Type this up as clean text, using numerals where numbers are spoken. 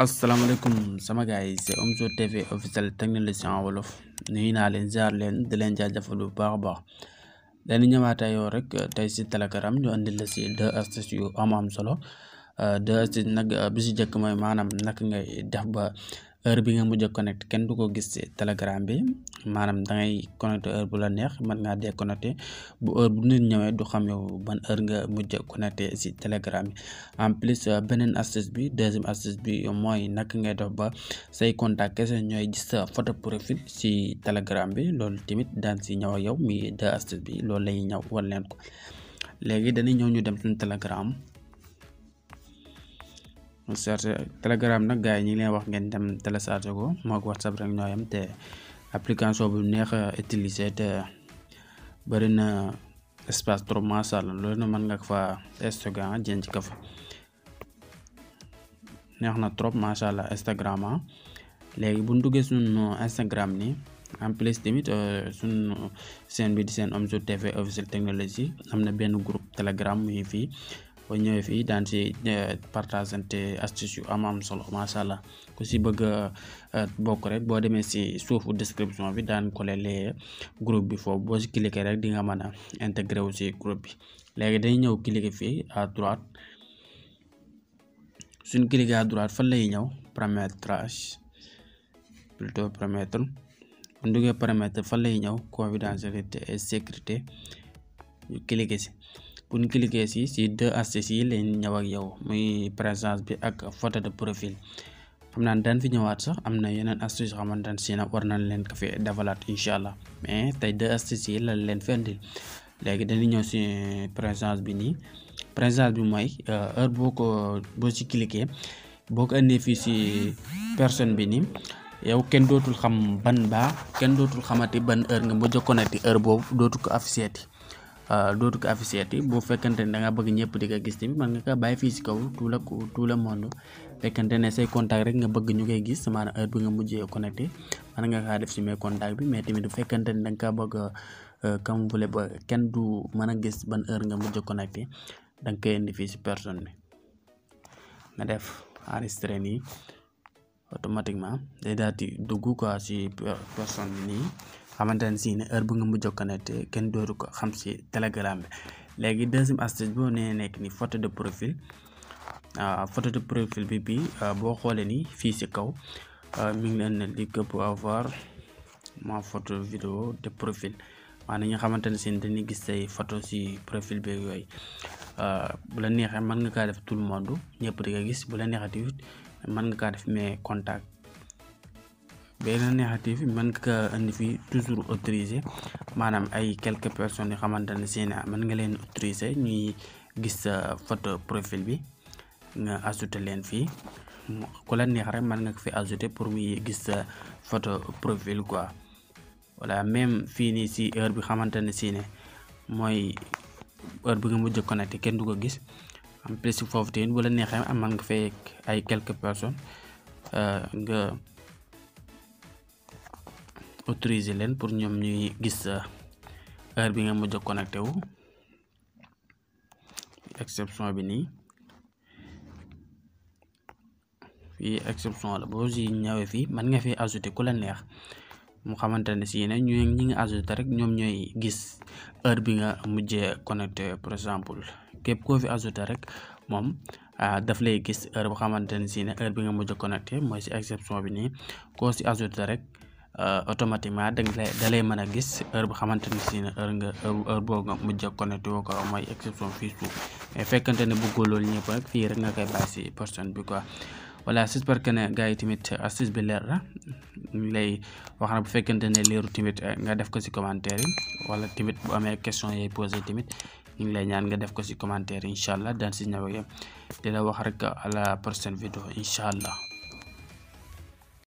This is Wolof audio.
asalaamaaleykum sama gars yi c'est Omzo TV officiel technologie en wolof nuyu naa leen ziar leen di leen jaajëfal bu baax a baax dañu ñëwaat yow rek tey si Telegram ñu andil la si deux astuces yu am solo deux astuces nag bi si njëkk mooy maanaam naka ngay def ba heure bi nga mujj a connecté kenn du ko gis si Telegram bi maanaam da ngay connecté heure bu la neex mën ngaa déconnecté bu heure bu nit ñëwee du xam yow ban heure nga mujj a connecté si Telegram bi en plus beneen astuce bi deuxième astuce bi mooy naka ngay def ba say contact kese ñooy gis sa photo profil si Telegram bi loolu tamit daan si ñëw ak yow mi deux astuce bi loolu lay ñëw war leen ko léegi dañuy ñëw ñu dem suñu Telegram. cherche Telegram nag gars yi ñi ngi leen wax ngeen dem télécharger ko mook WhatsApp rek ñooyam te application bu neex a utiliser te bëri na espace trop macha allah loolu na mën nga fa Instagram jën ci ka fa neex na trop macha allah Instagram léegi bu ñu duggee suñu Instagram ni en plus tamit suñu chaîne bi di seen Omzo TV officiel technologie am na benn groupe Telegram muy fii boo ñëwee fii daan si partagante astuce yu am solo macha allah ku si bëgg bokk rek boo demee si suufu description bi daan ko lee groupe bi foofu boo si cliquer rek di nga mën a intégré wu si groupe bi léegi dañuy ñëw cliquer fii à droite suñ cliquer à droite fan lay ñëw paramétrage plutôt paramètre bu ñu duggee paramètre fan lay ñëw confidentialité et sécurité ñu cliquer si bu ñu cliquer si deux astuces yi lañ ñëw ak yow muy présence bi ak photo de profil xam naa daan fi ñëwaat sax am na yeneen astuces xamante ne si na war nañ leen ko fi defalaat incha allah mais tey deux astuces yi la leen fi andil léegi dañuy ñëw si présence bi nii présence bi mooy heure boo si cliquer boo ko andee fii si personne bi nii yow kenn dootul xam kenn dootul xamati ban heure nga mujj a connecté heure boobu dootu ko affiché bu fekkante ne da nga bëgg ñëpp di ko gis tamit man nga ko bàyyi fii si kaw tout le monde fekkante ne say contact rek nga bëgg ñu koy gis maanaam heure bi nga mujjee connecté man nga kaa def si mes contact bi mais tamit bu fekkante ne da nga kaa bëgg camoufler ba kenn du mën a gis ban heure nga mujj connecté da nga koy indi fii si personne bi nga def enregistré nii automatiquement day daal di dugg quoi si personne bi nii xamante ne si ne heure bu nga mujj a connecté kenn dootu ko xam si Telegram bi léegi deuxième astuce boo nee nekk ni photo de profil bi boo xoolee ni fii si kaw mi ngi leen ne li que pour avoir ma photo vidéo de profil maanaam ñi nga xamante ne si dañuy gis say photo si profil bi yooyu bu la neexee mën nga kaa def tout le monde ñëpp di ko gis bu la neexee tamit mën nga kaa def mes contacts beneen négatif mën nga ko indi fii toujours autorisé maanaam ay quelques personnes yoo xamante ne si mën nga leen autorisé ñuy gis sa photo profil bi nga ajouté leen fii ku la neex rek mën nga ko fi ajouté pour muy gis sa photo profil quoi voilà même fii nii si heure bi xamante ne si ne mooy heure bi nga mujj connecté kenn du ko gis en plus foofu tamit bu la neexee mën nga fay ay quelques personnes nga autoriser leen pour ñoom ñuy gis heure bi nga mujj a connecté wu exception bi nii fii exception la boo si ñëwee fii mën nga fi ajouter ku la neex mu xamante ne si ne ñi nga ajouter rek ñoom ñooy gis heure bi nga mujjee connecté par exemple képp koo fi ajouter rek moom daf lay gis heure bu xamante ne si ne heure bi nga mujj a connecté mooy si exception bi nii koo si ajouter rek automatiquement da lay mën a gis heure bu xamante ne si ne heure boo nga mujj a connecté woo ko mooy exception fii suuf mais fekkante ne bëggoo loolu ñëpp rek fii rek nga koy bàyyi si personne bi quoi voilà j'espère que ne gars yi tamit astuce bi leer na ñu lay wax na bu fekkante ne leeru tamit nga def ko si commentaire yi wala tamit bu amee question yooyu posé tamit ñu ngi lay ñaan nga def ko si commentaire yi incha allah daan si ñëw di la wax rek à la prochaine vidéo incha allah.